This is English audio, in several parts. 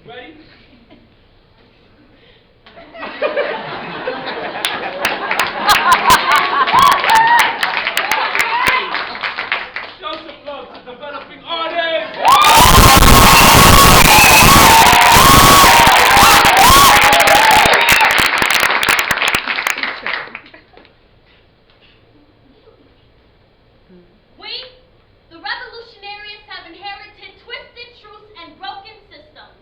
Ready? Show some love to developing artists! We, the revolutionaries, have inherited twisted truths and broken systems.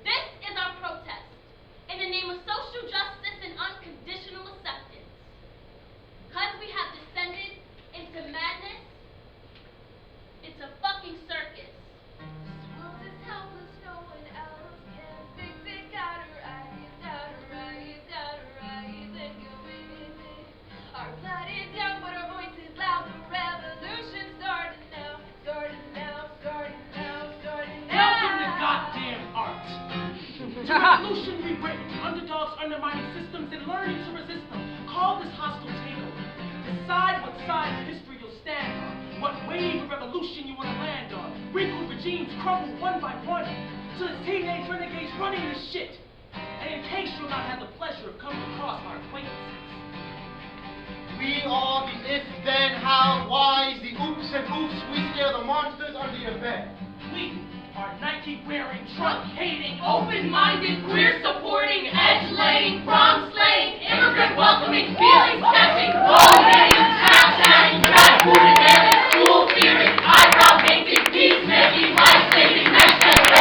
This is our protest in the name of social justice and unconditional acceptance. Because we have descended into madness, it's a fucking circus. This world is helpless, no one else can fix it. Gotta rise, gotta rise, gotta rise and go with it. Our blood is young, but our voice is loud. The revolution started now, started now, started now, started now. Welcome to goddamn art. To revolutionary Britain, underdogs undermining systems and learning to resist them. Call this hostile takeover. Decide what side of history you'll stand on. What wave of revolution you want to land on. Wrinkled regimes crumble one by one. Till it's teenage renegades running this shit. And in case you'll not have the pleasure of coming across our acquaintances. We are the if, then, how, whys, the oops and oops. We scare the monsters under your bed. We are Nike-wearing, Trump-hating, Open-minded, queer-supporting, edge-laying, prom-slaying, immigrant-welcoming, feelings-catching, all-native, tap-chatting, fast-fooding, and school-fearing, eyebrow-painting, peace-making, life-saving, next generation.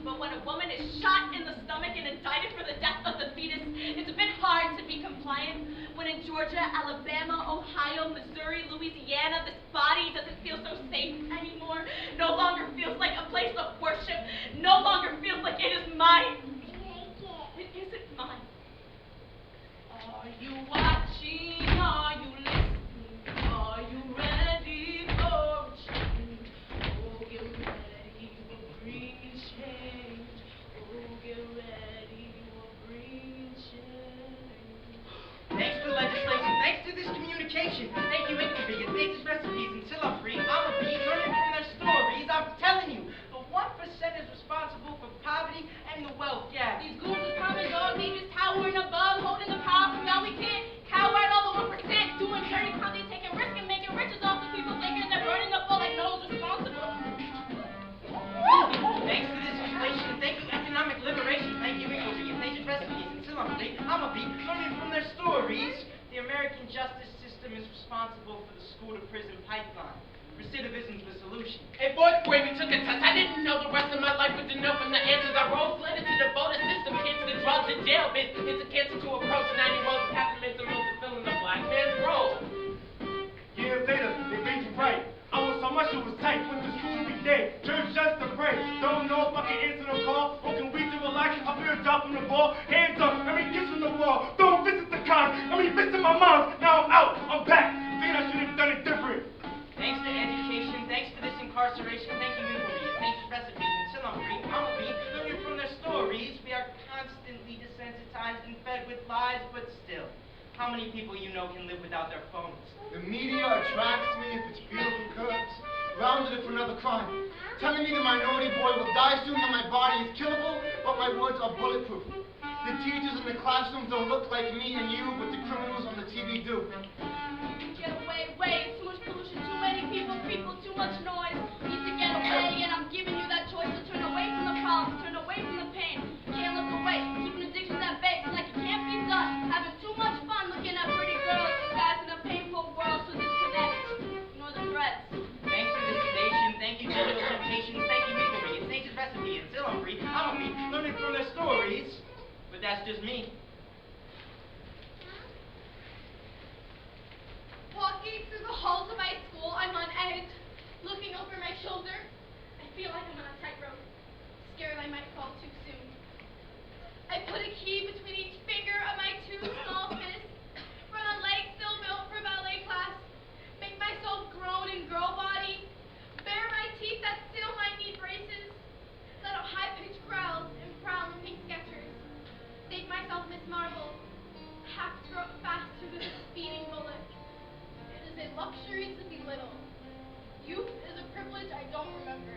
But when a woman is shot in the stomach and indicted for the death of the fetus, it's a bit hard to be compliant. When in Georgia, Alabama, Ohio, Missouri, Louisiana, this body doesn't feel so safe anymore. No longer feels like a place of worship. No longer feels like it is mine. It isn't mine. Are you watching? Are you listening? Are you ready for a change? Oh, get ready, we'll bring change. Oh, get ready, we'll bring change. Thanks to the legislation, thanks to this communication, thank you inconvenient, nature's recipes until I'm free, I'm a bee, learning from their stories. I'm telling you, the 1% is responsible for poverty and the wealth gap. These goons is common dog, they just towering above, holding the power from y'all. We can't cower at all the 1%, doing dirty crime, they taking risk and making riches off the people, thinking they're burning up all like no one's responsible. Thanks to this inflation, thank you economic liberation, thank you inconvenient, nature's recipes until I'm free, I'm a bee, learning from their stories. The American justice system is responsible for the school-to-prison pipeline. Recidivism's the solution. Hey, fourth grade, we took a test. I didn't know the rest of my life was to know from the answers I wrote. Fled into the voter system, kids to drugs and jail bits. It's a cancer to approach 90-year-olds and pessimism most of filling the black man's role. Years later, they made you right. I was so much it was tight. Went to school every day, church just to pray. Don't know if I can answer the call or can we to relax. I feel a drop from the ball, hands up, let me kiss on the wall. Don't visit the cons, let me visit my moms. Now I'm out, I'm back. Thinking I should have done it different. Thanks to education, thanks to this incarceration, thank you inconvenient, nature's recipes until I'm free, I'm a bee, learning from their stories. We are constantly desensitized and fed with lies, but still, how many people you know can live without their phones? The media attracts me if it's beautiful curves, rounded it for another crime. Telling me the minority boy will die soon, that my body is killable, but my words are bulletproof. The teachers in the classrooms don't look like me and you, but the criminals on the TV do. Get away, way, too much pollution, too many people, too much noise. Need to get away, and I'm giving you that choice to turn away from the problems, turn away from the pain. Can't look away, keeping addictions at bay. Looking over my shoulder, I feel like I'm on a tightrope, scared I might fall too soon. I put a key between each finger of my two small fists, run on legs still built for ballet class, make myself groan in girl body, bare my teeth that still might need braces, let out high-pitched growls and prowl in pink Skechers, think myself Miss Marvel, half throat faster than a speeding bullet. It is a luxury to be little. Youth is a privilege I don't remember.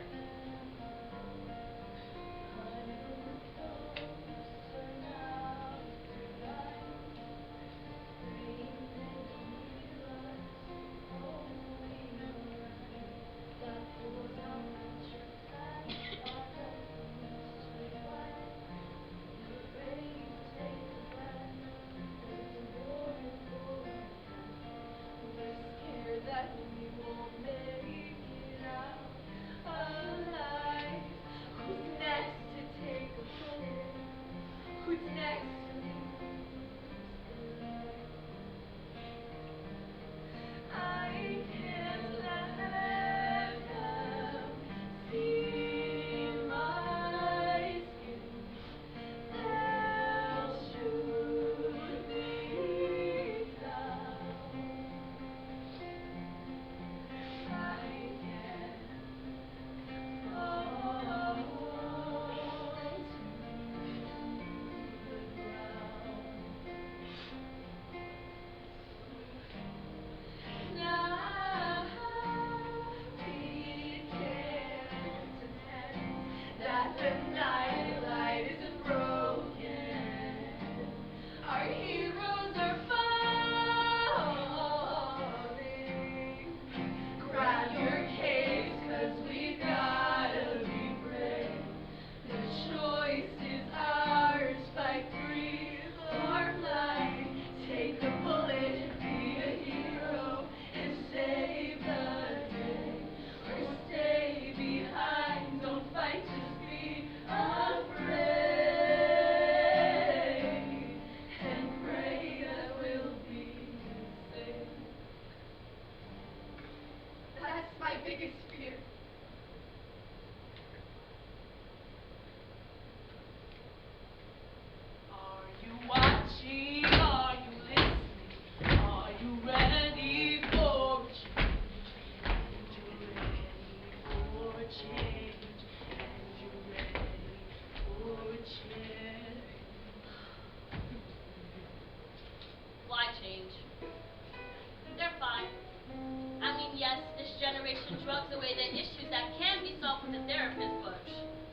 Drugs away the issues that can be solved with a therapist, but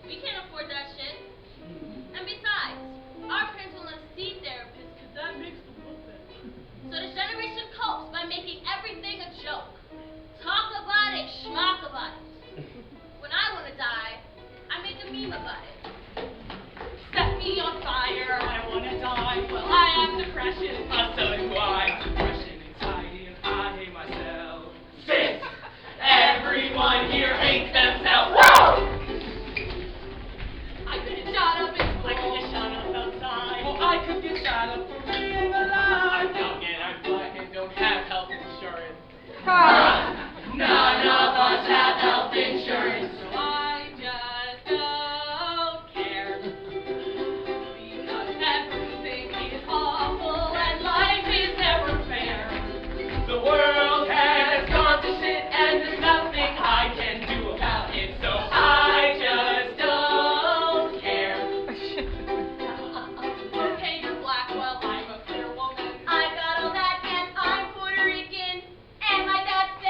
we can't afford that shit. And besides, our parents will let us see therapists because that makes them look better. So this generation copes by making everything a joke. Talk about it, schmuck about it. When I want to die, I make a meme about it. Set me on fire, I want to die. Well, I have depression, so do I. Depression, anxiety, and I hate myself. Sis! Everyone here hates themselves. Woo! I could get shot up in school. I could get shot up outside. Well, I could get shot up for being alive. I'm young and I'm black and don't have health insurance. None of us have health insurance. So I just don't care. Because everything is awful and life is never fair. The world has gone to shit and there's nothing I can do about it, so I just don't care. Okay, you're black, well, I'm a queer woman. I got all that and I'm Puerto Rican and my dad's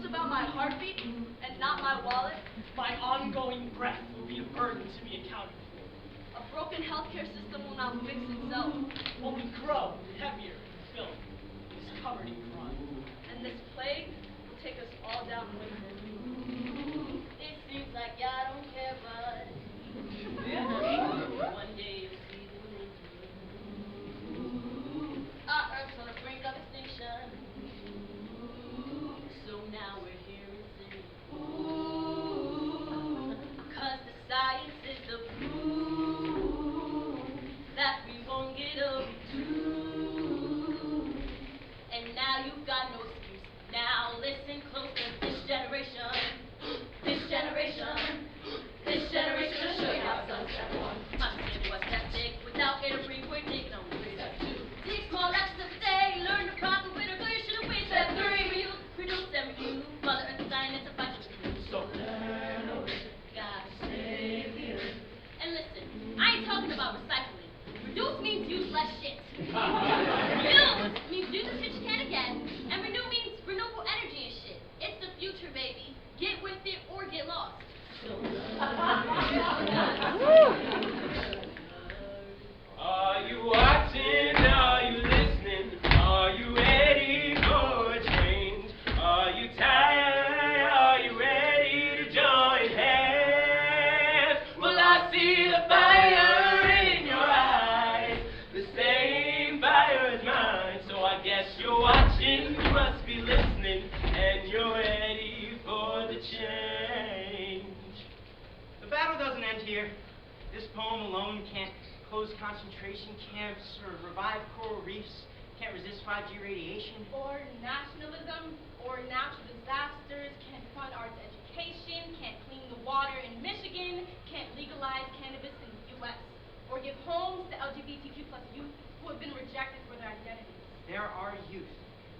knows about my heartbeat and not my wallet? My ongoing breath will be a burden to be accounted for. A broken healthcare system will not fix itself. Only grow heavier in filth. It is covered in crime. And this plague will take us all down with it. It seems like I don't care, but one day you'll see the new. Our Earth's on the brink of extinction, so now we're here and singing. 'Cause the science is the proof that we won't get over too. And now you've got no excuse. Now listen closer, this generation will show you how sunset one. Understand what's at stake without air to breathe. We're taking on step 2. 6 more lessons of the day. Learn the proper way to go. You should have waited. Step 3, reuse, produce, and review. Mother Earth design is a bunch of screws. So learn a way. Gotta save the earth. And listen, I ain't talking about recycling. Reduce means use less shit. Reuse means do the shit you can again. And renew means renewable energy and shit. It's the future, baby. Get with it or get lost. Are you watching? Are you listening? Are you ready for a change? Are you tired? Are you ready to join hands? Well, I see the fire in your eyes, the same fire as mine. So I guess you're watching, you must be listening, and you're ready for the change. The battle doesn't end here. This poem alone can't close concentration camps or revive coral reefs, can't resist 5G radiation. Or nationalism, or natural disasters, can't fund arts education, can't clean the water in Michigan, can't legalize cannabis in the U.S., or give homes to LGBTQ plus youth who have been rejected for their identities. There are youth,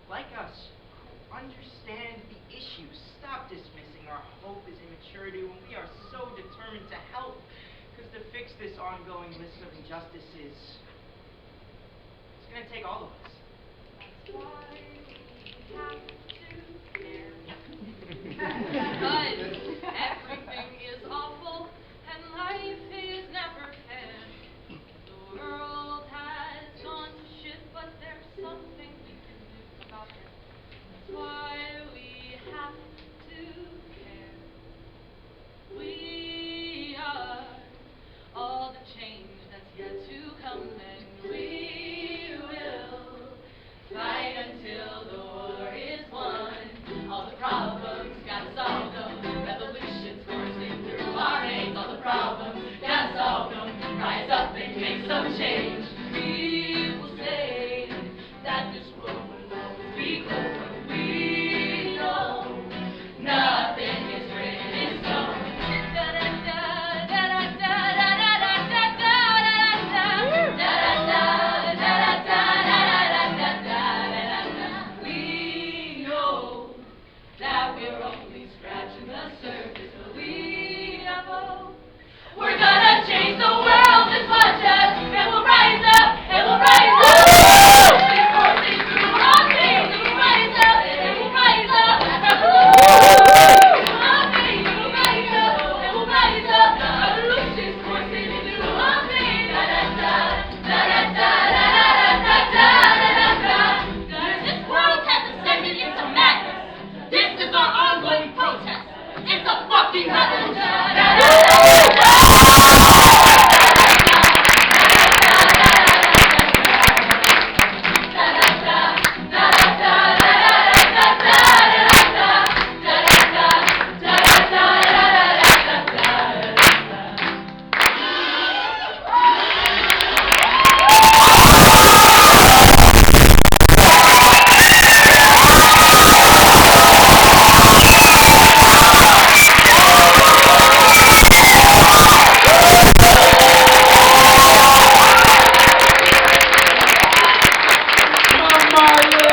like us, who understand the issues. Stop dismissing our hope as immaturity when we are so determined to help. Because to fix this ongoing list of injustices, it's going to take all of us. That's why we have to care. Because everything is awful and life is never fair. The world has gone to shit, but there's something we can do about it. That's why we have to care. We are all the change that's yet to come, and we will fight until the war is won. All the problems, gotta solve them. Revolutions coursing through our veins. All the problems, gotta solve them. Rise up and make some change. People say that this world will always be cold, but we know nothing is written in stone. We know that we're only scratching the surface, but we know we're gonna change the world as much as, and we'll rise up, and we'll rise up. We're coursing through our veins, and we'll rise up, and we'll rise up. Revolution's coursing through our veins. This world has ascended into madness. This is our ongoing protest. It's a fucking revolution. Mama,